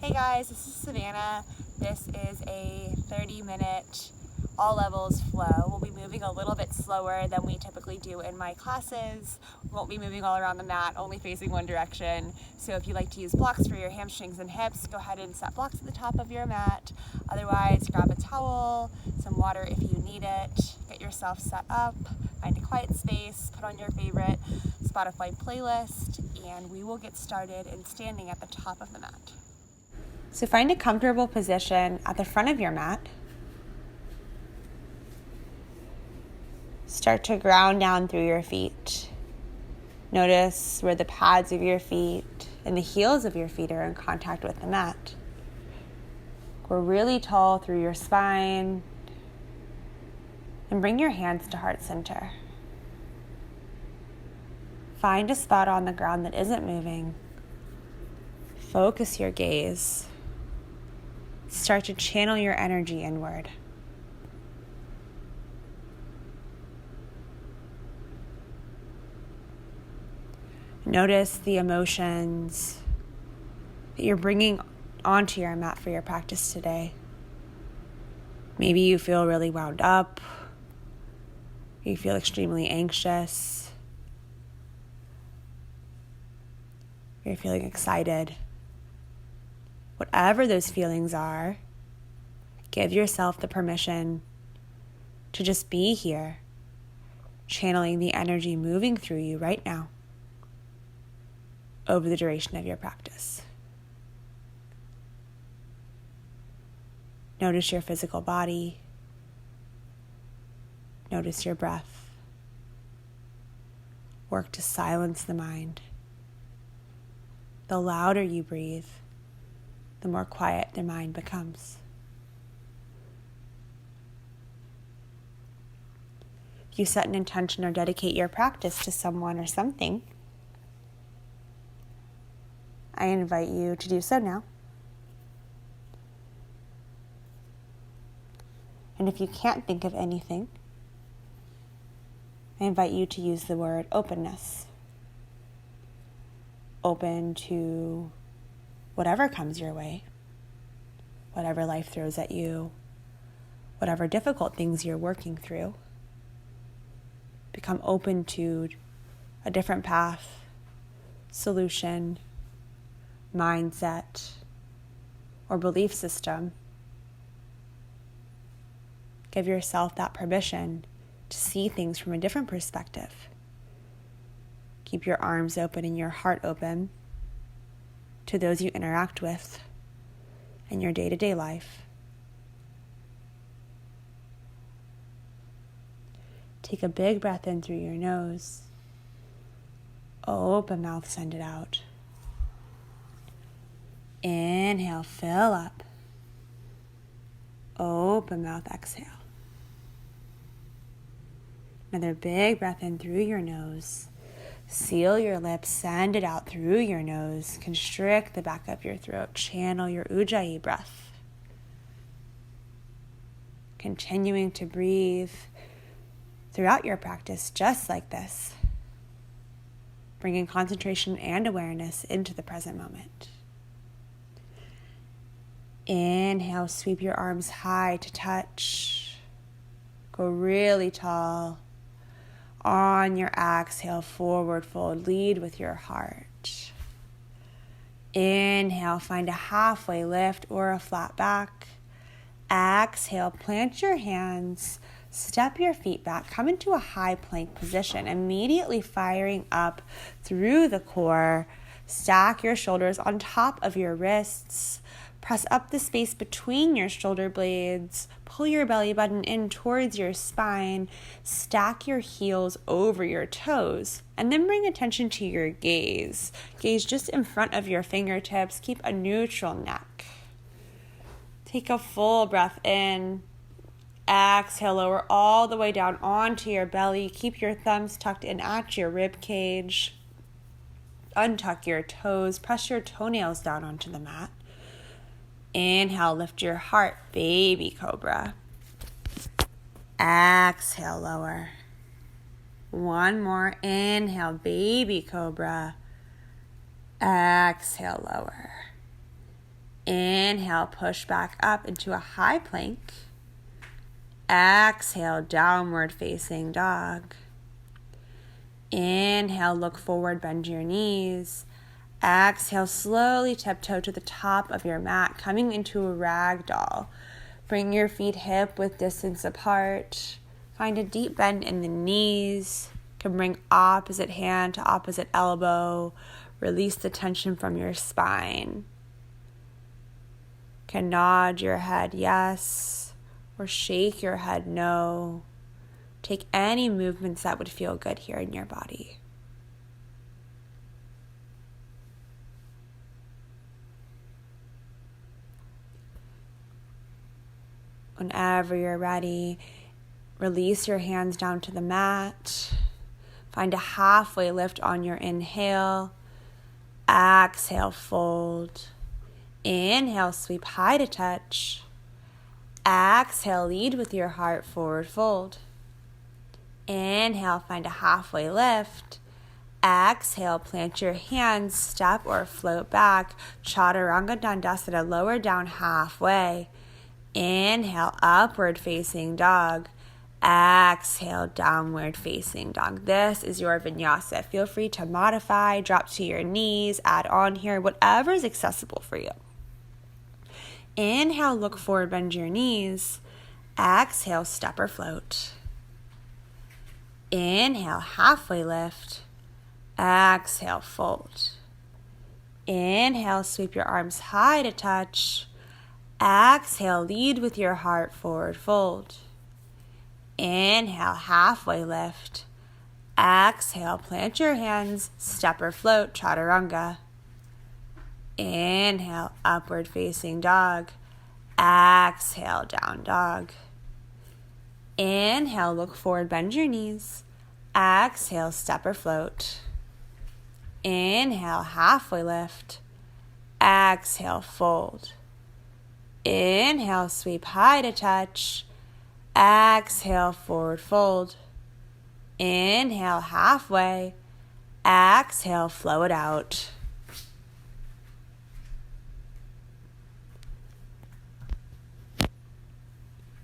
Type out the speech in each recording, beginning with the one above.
Hey guys, this is Savannah. This is a 30-minute all levels flow. We'll be moving a little bit slower than we typically do in my classes. We won't be moving all around the mat, only facing one direction. So if you like to use blocks for your hamstrings and hips, go ahead and set blocks at the top of your mat. Otherwise, grab a towel, some water if you need it. Get yourself set up, find a quiet space, put on your favorite Spotify playlist, and we will get started in standing at the top of the mat. So find a comfortable position at the front of your mat. Start to ground down through your feet. Notice where the pads of your feet and the heels of your feet are in contact with the mat. Grow really tall through your spine and bring your hands to heart center. Find a spot on the ground that isn't moving. Focus your gaze. Start to channel your energy inward. Notice the emotions that you're bringing onto your mat for your practice today. Maybe you feel really wound up. You feel extremely anxious. You're feeling excited. Whatever those feelings are, give yourself the permission to just be here, channeling the energy moving through you right now over the duration of your practice. Notice your physical body. Notice your breath. Work to silence the mind. The louder you breathe, the more quiet the mind becomes. If you set an intention or dedicate your practice to someone or something, I invite you to do so now. And if you can't think of anything, I invite you to use the word openness. Open to whatever comes your way, whatever life throws at you, whatever difficult things you're working through. Become open to a different path, solution, mindset, or belief system. Give yourself that permission to see things from a different perspective. Keep your arms open and your heart open to those you interact with in your day-to-day life. Take a big breath in through your nose. Open mouth, send it out. Inhale, fill up. Open mouth, exhale. Another big breath in through your nose. Seal your lips, send it out through your nose. Constrict the back of your throat. Channel your Ujjayi breath. Continuing to breathe throughout your practice just like this. Bringing concentration and awareness into the present moment. Inhale, sweep your arms high to touch. Go really tall. On your exhale, forward fold, lead with your heart. Inhale, find a halfway lift or a flat back. Exhale, plant your hands, step your feet back, come into a high plank position, immediately firing up through the core. Stack your shoulders on top of your wrists. Press up the space between your shoulder blades. Pull your belly button in towards your spine. Stack your heels over your toes. And then bring attention to your gaze. Gaze just in front of your fingertips. Keep a neutral neck. Take a full breath in. Exhale, lower all the way down onto your belly. Keep your thumbs tucked in at your rib cage. Untuck your toes. Press your toenails down onto the mat. Inhale, lift your heart, baby cobra. Exhale, lower. One more. Inhale, baby cobra. Exhale, lower. Inhale, push back up into a high plank. Exhale, downward facing dog. Inhale, look forward, bend your knees. Exhale, slowly tiptoe to the top of your mat, coming into a ragdoll. Bring your feet hip width distance apart. Find a deep bend in the knees. You can bring opposite hand to opposite elbow. Release the tension from your spine. You can nod your head yes, or shake your head no. Take any movements that would feel good here in your body. Whenever you're ready, release your hands down to the mat. Find a halfway lift on your inhale. Exhale, fold. Inhale, sweep high to touch. Exhale, lead with your heart, forward fold. Inhale, find a halfway lift. Exhale, plant your hands, step or float back. Chaturanga Dandasana, lower down halfway. Inhale, upward facing dog. Exhale, downward facing dog. This is your vinyasa. Feel free to modify, drop to your knees, add on here, whatever is accessible for you. Inhale, look forward, bend your knees. Exhale, step or float. Inhale, halfway lift. Exhale, fold. Inhale, sweep your arms high to touch. Exhale, lead with your heart, forward fold. Inhale, halfway lift. Exhale, plant your hands, step or float, chaturanga. Inhale, upward facing dog. Exhale, down dog. Inhale, look forward, bend your knees. Exhale, step or float. Inhale, halfway lift. Exhale, fold. Inhale, sweep high to touch. Exhale, forward fold. Inhale, halfway. Exhale, flow it out.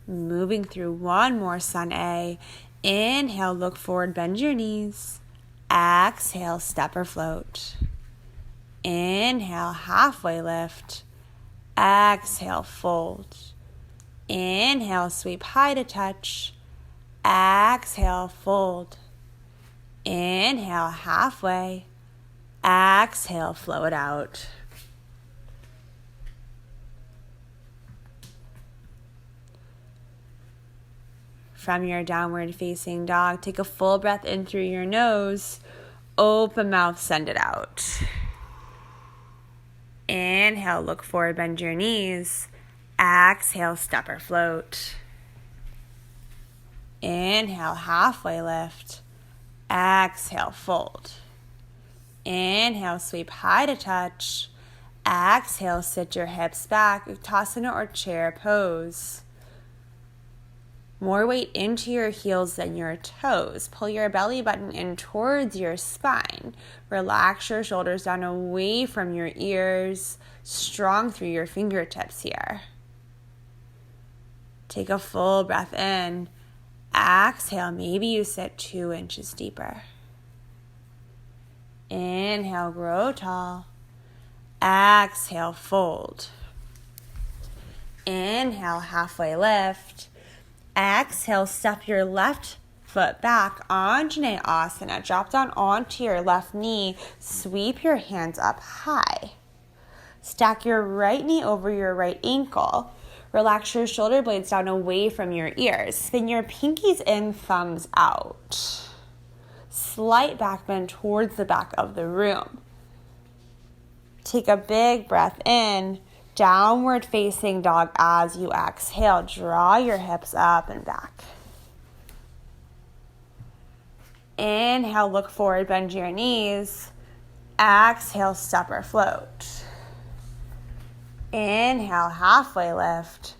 Moving through one more sun A. Inhale, look forward, bend your knees. Exhale, step or float. Inhale, halfway lift. Exhale, fold. Inhale, sweep high to touch. Exhale, fold. Inhale, halfway. Exhale, flow it out. From your downward facing dog, take a full breath in through your nose. Open mouth, send it out. Inhale, look forward, bend your knees. Exhale, step or float. Inhale, halfway lift. Exhale, fold. Inhale, sweep high to touch. Exhale, sit your hips back, Uttasana or chair pose. More weight into your heels than your toes. Pull your belly button in towards your spine. Relax your shoulders down away from your ears. Strong through your fingertips here. Take a full breath in. Exhale, maybe you sit 2 inches deeper. Inhale, grow tall. Exhale, fold. Inhale, halfway lift. Exhale, step your left foot back, Anjaneyasana. Drop down onto your left knee. Sweep your hands up high. Stack your right knee over your right ankle. Relax your shoulder blades down away from your ears. Spin your pinkies in, thumbs out. Slight back bend towards the back of the room. Take a big breath in. Downward facing dog as you exhale. Draw your hips up and back. Inhale, look forward, bend your knees. Exhale, step or float. Inhale, halfway lift.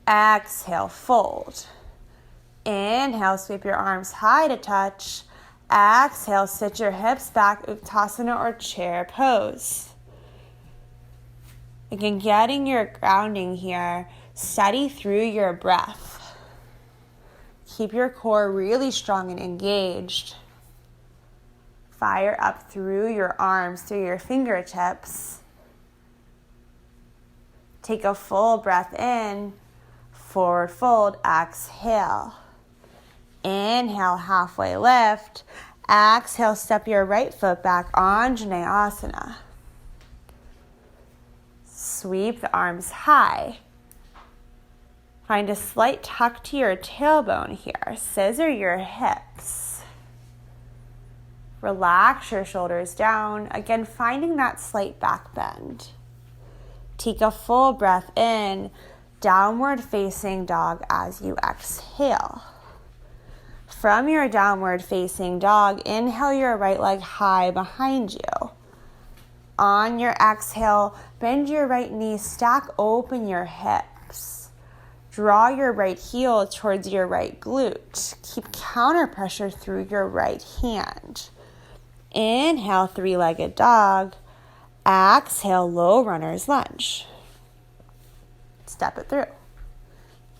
Exhale, fold. Inhale, sweep your arms high to touch. Exhale, sit your hips back, Uttasana or chair pose. Again, getting your grounding here, steady through your breath. Keep your core really strong and engaged. Fire up through your arms, through your fingertips. Take a full breath in, forward fold, exhale. Inhale, halfway lift. Exhale, step your right foot back, Anjaneyasana. Sweep the arms high. Find a slight tuck to your tailbone here. Scissor your hips. Relax your shoulders down. Again, finding that slight back bend. Take a full breath in, downward facing dog as you exhale. From your downward facing dog, inhale your right leg high behind you. On your exhale, bend your right knee, stack open your hips. Draw your right heel towards your right glute. Keep counter pressure through your right hand. Inhale, three-legged dog. Exhale, low runner's lunge. Step it through.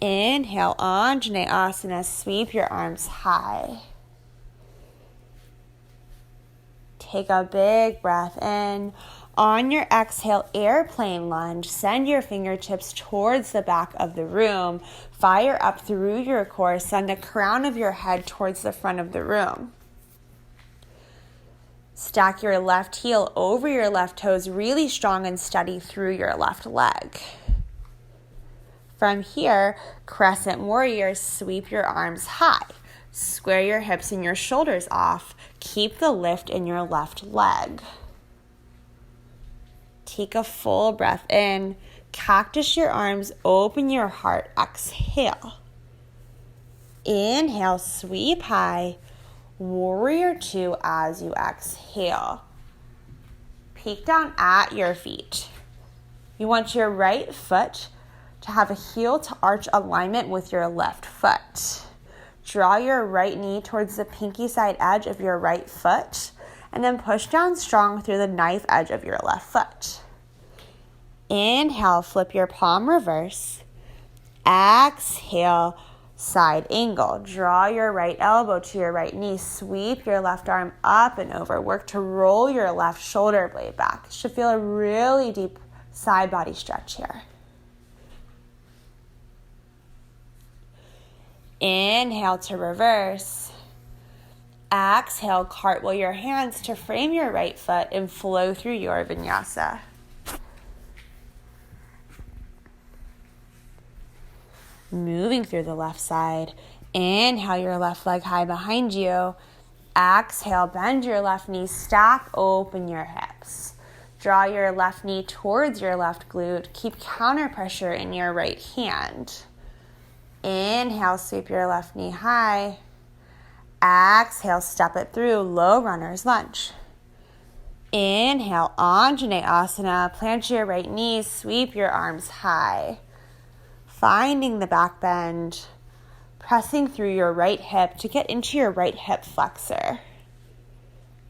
Inhale, Anjaneyasana, sweep your arms high. Take a big breath in. On your exhale, airplane lunge. Send your fingertips towards the back of the room. Fire up through your core. Send the crown of your head towards the front of the room. Stack your left heel over your left toes, really strong and steady through your left leg. From here, crescent warrior, sweep your arms high. Square your hips and your shoulders off. Keep the lift in your left leg. Take a full breath in. Cactus your arms, open your heart, exhale. Inhale, sweep high. Warrior two as you exhale. Peek down at your feet. You want your right foot to have a heel to arch alignment with your left foot. Draw your right knee towards the pinky side edge of your right foot, and then push down strong through the knife edge of your left foot. Inhale, flip your palm reverse. Exhale, side angle. Draw your right elbow to your right knee. Sweep your left arm up and over. Work to roll your left shoulder blade back. You should feel a really deep side body stretch here. Inhale to reverse. Exhale, cartwheel your hands to frame your right foot and flow through your vinyasa. Moving through the left side. Inhale your left leg high behind you. Exhale, bend your left knee, stack open your hips. Draw your left knee towards your left glute. Keep counter pressure in your right hand. Inhale, sweep your left knee high. Exhale, step it through, low runner's lunge. Inhale, Anjaneyasana, plant your right knee, sweep your arms high. Finding the back bend, pressing through your right hip to get into your right hip flexor.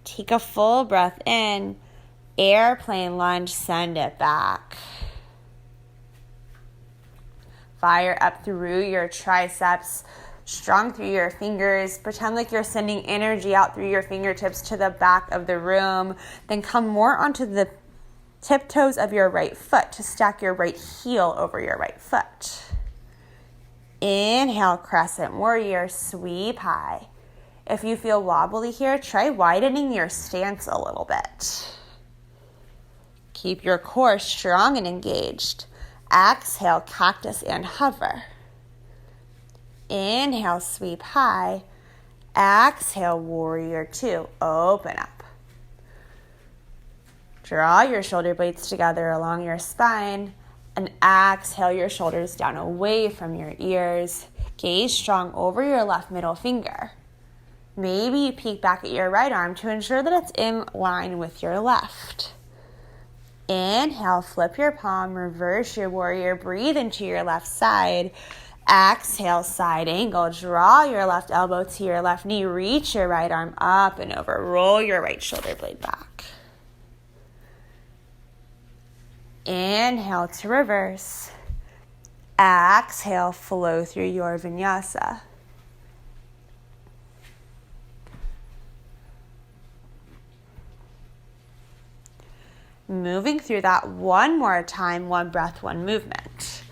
Take a full breath in, airplane lunge, send it back. Fire up through your triceps, strong through your fingers. Pretend like you're sending energy out through your fingertips to the back of the room. Then come more onto the tiptoes of your right foot to stack your right heel over your right foot. Inhale, crescent warrior, sweep high. If you feel wobbly here, try widening your stance a little bit. Keep your core strong and engaged. Exhale, cactus and hover. Inhale, sweep high. Exhale, warrior two, open up. Draw your shoulder blades together along your spine and exhale your shoulders down away from your ears. Gaze strong over your left middle finger. Maybe you peek back at your right arm to ensure that it's in line with your left. Inhale, flip your palm, reverse your warrior, breathe into your left side. Exhale, side angle, draw your left elbow to your left knee, reach your right arm up and over, roll your right shoulder blade back. Inhale to reverse. Exhale, flow through your vinyasa. Moving through that one more time, one breath, one movement.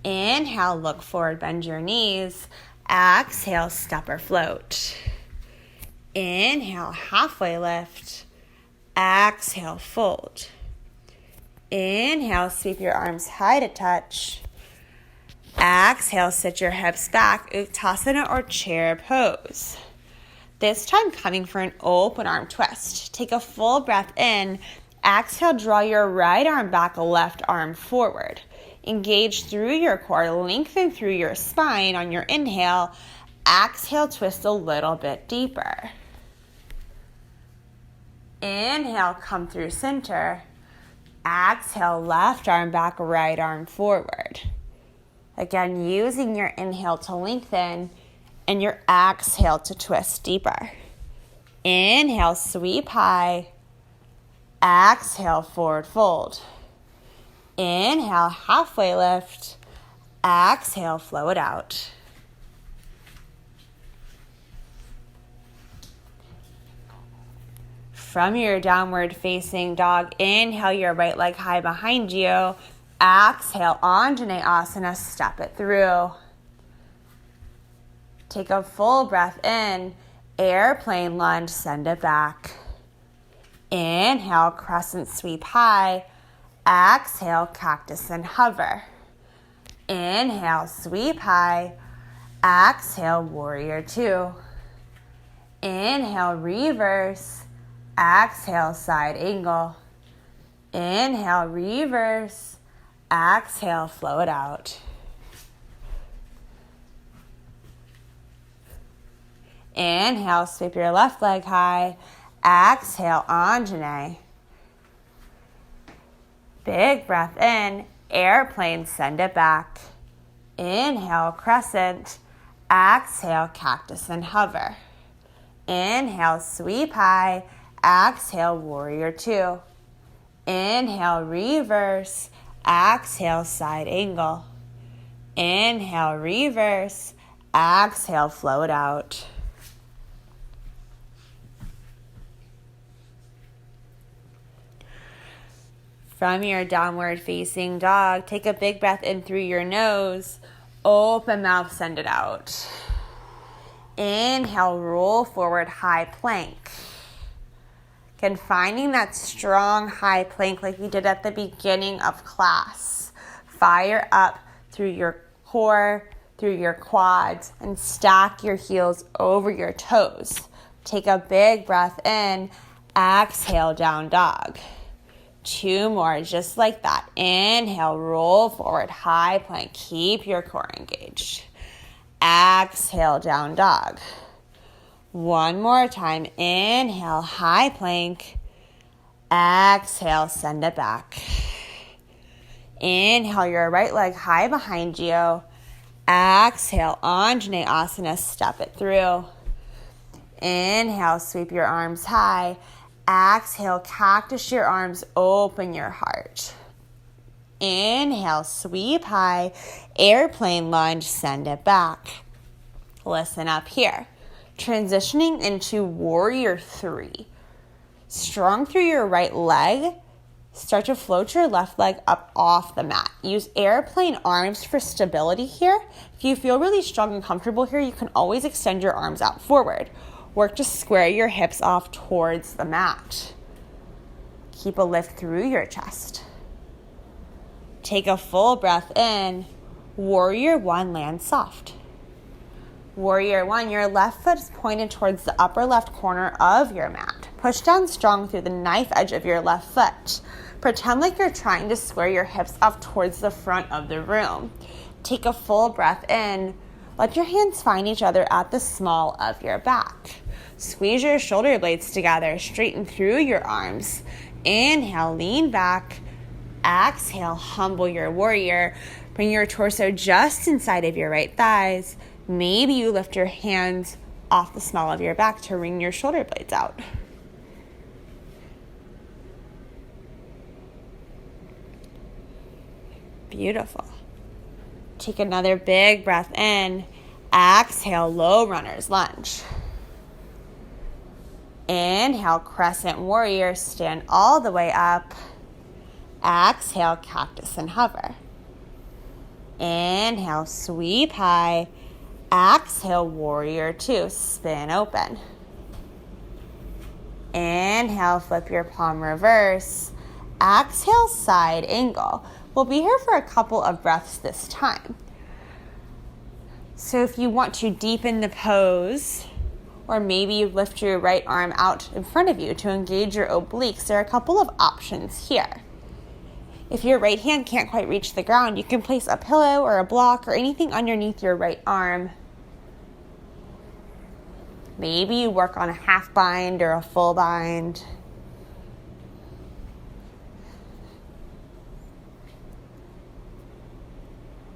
Inhale, look forward, bend your knees. Exhale, step or float. Inhale, halfway lift. Exhale, fold. Inhale, sweep your arms high to touch. Exhale, sit your hips back, Uttasana or chair pose. This time coming for an open arm twist. Take a full breath in. Exhale, draw your right arm back, left arm forward. Engage through your core, lengthen through your spine on your inhale. Exhale, twist a little bit deeper. Inhale, come through center. Exhale, left arm back, right arm forward. Again, using your inhale to lengthen and your exhale to twist deeper. Inhale, sweep high. Exhale, forward fold. Inhale, halfway lift. Exhale, flow it out. From your downward facing dog, inhale your right leg high behind you. Exhale, Anjaneyasana, step it through. Take a full breath in. Airplane lunge, send it back. Inhale, crescent sweep high. Exhale, cactus and hover. Inhale, sweep high. Exhale, warrior two. Inhale, reverse. Exhale, side angle. Inhale, reverse. Exhale, flow it out. Inhale, sweep your left leg high. Exhale, Anjaney. Big breath in. Airplane, send it back. Inhale, crescent. Exhale, cactus and hover. Inhale, sweep high. Exhale, warrior two. Inhale, reverse. Exhale, side angle. Inhale, reverse. Exhale, flow it out. From your downward facing dog, take a big breath in through your nose. Open mouth, send it out. Inhale, roll forward, high plank. Again, finding that strong high plank like we did at the beginning of class. Fire up through your core, through your quads, and stack your heels over your toes. Take a big breath in. Exhale, down dog. Two more, just like that. Inhale, roll forward, high plank. Keep your core engaged. Exhale, down dog. One more time. Inhale, high plank. Exhale, send it back. Inhale, your right leg high behind you. Exhale, Anjaneyasana, step it through. Inhale, sweep your arms high. Exhale, cactus your arms, open your heart. Inhale, sweep high. Airplane lunge, send it back. Listen up here. Transitioning into warrior three. Strong through your right leg. Start to float your left leg up off the mat. Use airplane arms for stability here. If you feel really strong and comfortable here, you can always extend your arms out forward. Work to square your hips off towards the mat. Keep a lift through your chest. Take a full breath in. Warrior one, land soft. Warrior one, your left foot is pointed towards the upper left corner of your mat. Push down strong through the knife edge of your left foot. Pretend like you're trying to square your hips up towards the front of the room. Take a full breath in. Let your hands find each other at the small of your back. Squeeze your shoulder blades together, straighten through your arms. Inhale, lean back. Exhale, humble your warrior. Bring your torso just inside of your right thighs. Maybe you lift your hands off the small of your back to wring your shoulder blades out. Beautiful. Take another big breath in. Exhale, low runner's lunge. Inhale, crescent warrior, stand all the way up. Exhale, cactus and hover. Inhale, sweep high. Exhale, warrior two, spin open. Inhale, flip your palm reverse. Exhale, side angle. We'll be here for a couple of breaths this time. So if you want to deepen the pose, or maybe you lift your right arm out in front of you to engage your obliques, there are a couple of options here. If your right hand can't quite reach the ground, you can place a pillow or a block or anything underneath your right arm. Maybe you work on a half bind or a full bind.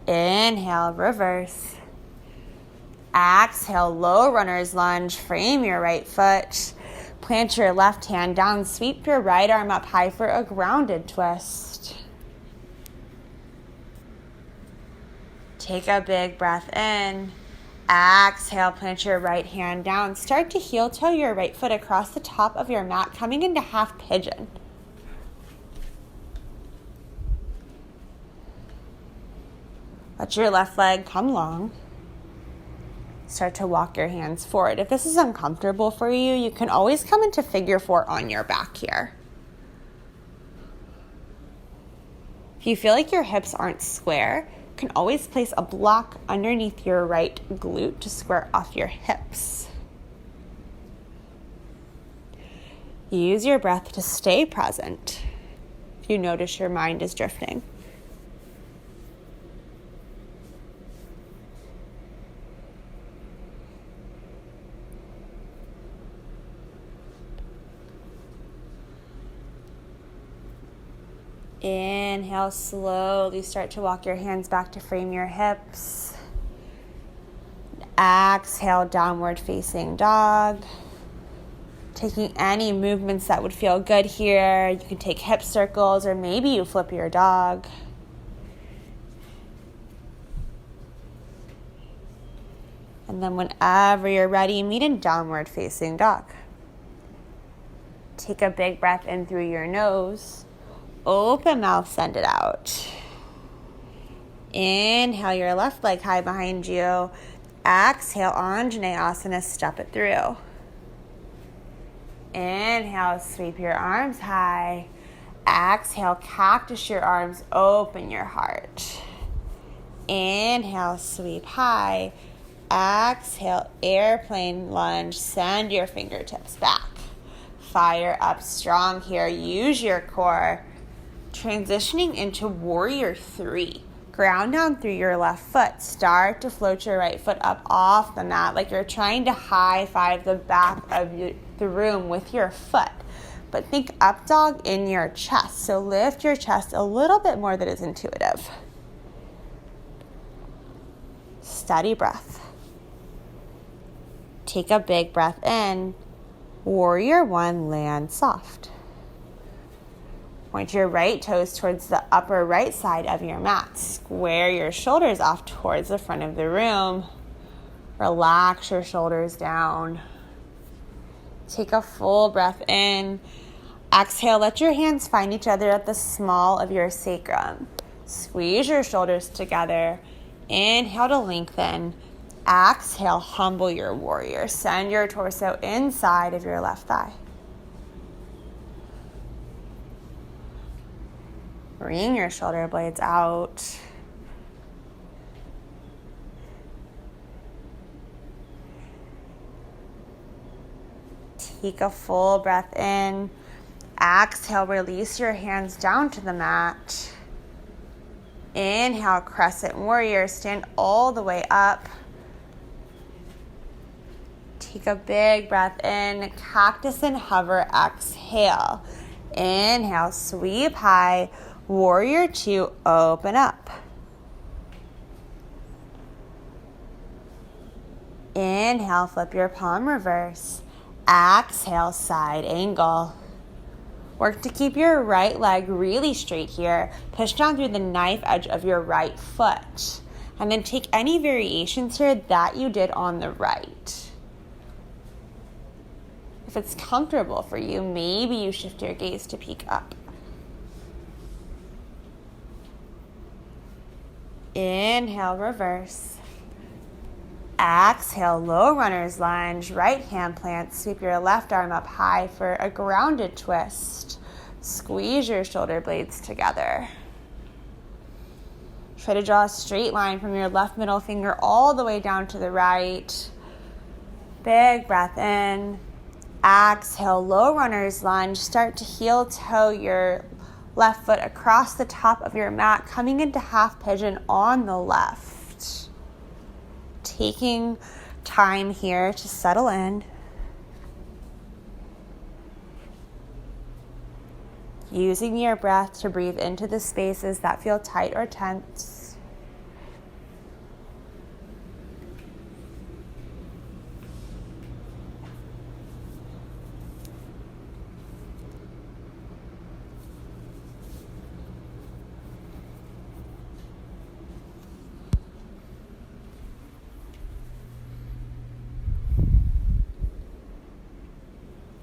Inhale, reverse. Exhale, low runner's lunge. Frame your right foot. Plant your left hand down. Sweep your right arm up high for a grounded twist. Take a big breath in. Exhale, plant your right hand down. Start to heel toe your right foot across the top of your mat, coming into half pigeon. Let your left leg come long. Start to walk your hands forward. If this is uncomfortable for you, you can always come into figure four on your back here. If you feel like your hips aren't square, you can always place a block underneath your right glute to square off your hips. Use your breath to stay present if you notice your mind is drifting. Inhale, slowly start to walk your hands back to frame your hips. Exhale, downward facing dog. Taking any movements that would feel good here. You can take hip circles or maybe you flip your dog. And then whenever you're ready, meet in downward facing dog. Take a big breath in through your nose. Open mouth, send it out. Inhale your left leg high behind you. Exhale, Anjaneyasana, step it through. Inhale, sweep your arms high. Exhale, cactus your arms, open your heart. Inhale, sweep high. Exhale, airplane lunge, send your fingertips back. Fire up strong here, use your core. Transitioning into warrior three. Ground down through your left foot. Start to float your right foot up off the mat like you're trying to high five the back of the room with your foot. But think up dog in your chest. So lift your chest a little bit more than is intuitive. Steady breath. Take a big breath in. Warrior one, land soft. Point your right toes towards the upper right side of your mat. Square your shoulders off towards the front of the room. Relax your shoulders down. Take a full breath in. Exhale, let your hands find each other at the small of your sacrum. Squeeze your shoulders together. Inhale to lengthen. Exhale, humble your warrior. Send your torso inside of your left thigh. Bring your shoulder blades out. Take a full breath in. Exhale, release your hands down to the mat. Inhale, crescent warrior, stand all the way up. Take a big breath in, cactus and hover, exhale. Inhale, sweep high, warrior two, open up. Inhale, flip your palm reverse. Exhale, side angle. Work to keep your right leg really straight here. Push down through the knife edge of your right foot. And then take any variations here that you did on the right. If it's comfortable for you, maybe you shift your gaze to peek up. Inhale, reverse. Exhale, low runner's lunge, right hand plant. Sweep your left arm up high for a grounded twist. Squeeze your shoulder blades together. Try to draw a straight line from your left middle finger all the way down to the right. Big breath in. Exhale, low runner's lunge. Start to heel toe your left foot across the top of your mat, coming into half pigeon on the left. Taking time here to settle in. Using your breath to breathe into the spaces that feel tight or tense.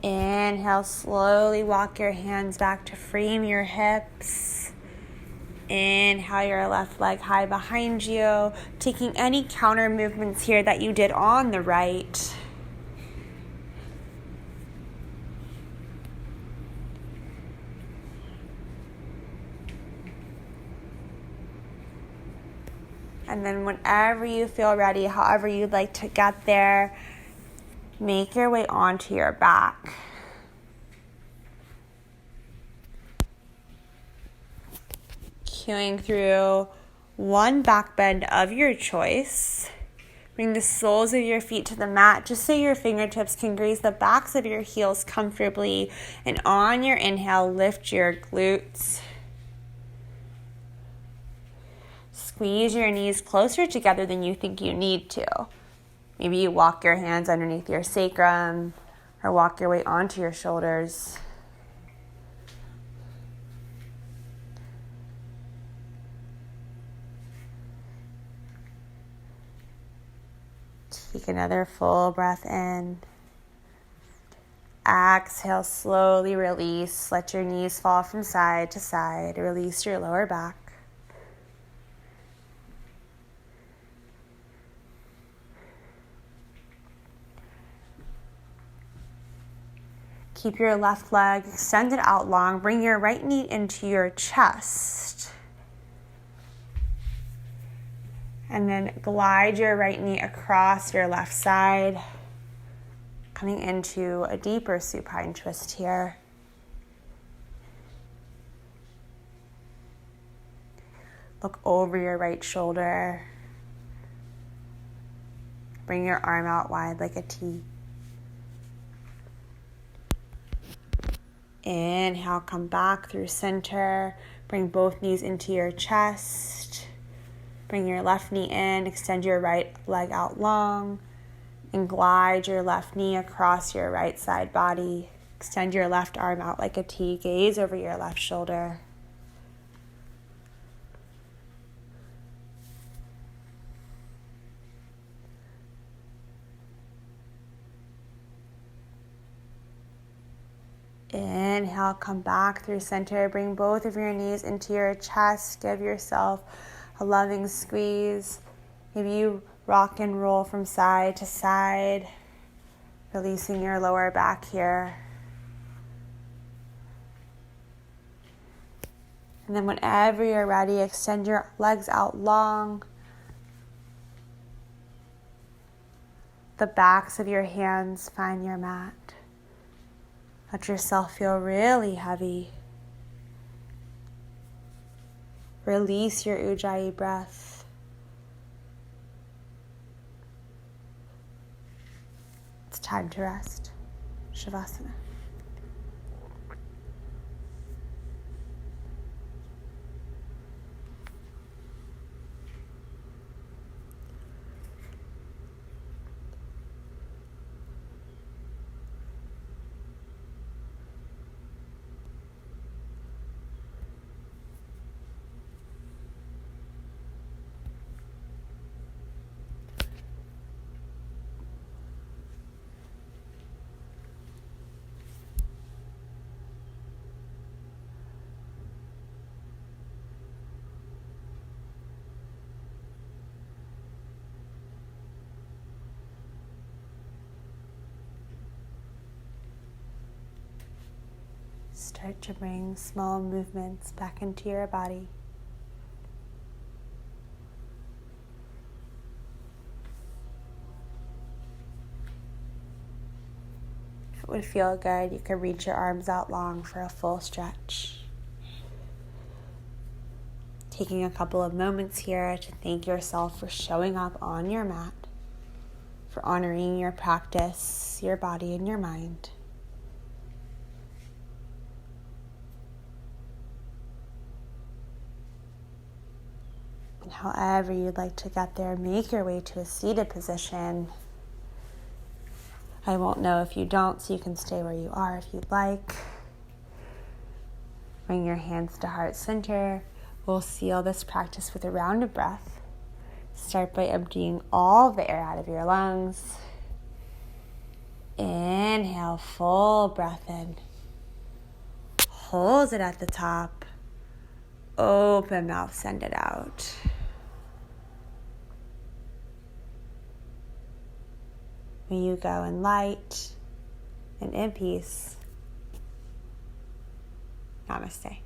Inhale, slowly walk your hands back to frame your hips. Inhale your left leg high behind you, taking any counter movements here that you did on the right. And then whenever you feel ready, however you'd like to get there, make your way onto your back. Cueing through one back bend of your choice. Bring the soles of your feet to the mat just so your fingertips can graze the backs of your heels comfortably. And on your inhale, lift your glutes. Squeeze your knees closer together than you think you need to. Maybe you walk your hands underneath your sacrum or walk your way onto your shoulders. Take another full breath in. Exhale, slowly release. Let your knees fall from side to side. Release your lower back. Keep your left leg extended out long. Bring your right knee into your chest. And then glide your right knee across your left side, coming into a deeper supine twist here. Look over your right shoulder. Bring your arm out wide like a T. Inhale, come back through center. Bring both knees into your chest. Bring your left knee in, extend your right leg out long, and glide your left knee across your right side body. Extend your left arm out like a T, gaze over your left shoulder. Inhale, come back through center. Bring both of your knees into your chest. Give yourself a loving squeeze. Maybe you rock and roll from side to side, releasing your lower back here. And then whenever you're ready, extend your legs out long. The backs of your hands find your mat. Let yourself feel really heavy. Release your Ujjayi breath. It's time to rest. Shavasana. Start to bring small movements back into your body. If it would feel good, you could reach your arms out long for a full stretch. Taking a couple of moments here to thank yourself for showing up on your mat, for honoring your practice, your body, and your mind. And however you'd like to get there, make your way to a seated position. I won't know if you don't, so you can stay where you are if you'd like. Bring your hands to heart center. We'll seal this practice with a round of breath. Start by emptying all the air out of your lungs. Inhale, full breath in. Hold it at the top. Open mouth, send it out. May you go in light and in peace. Namaste.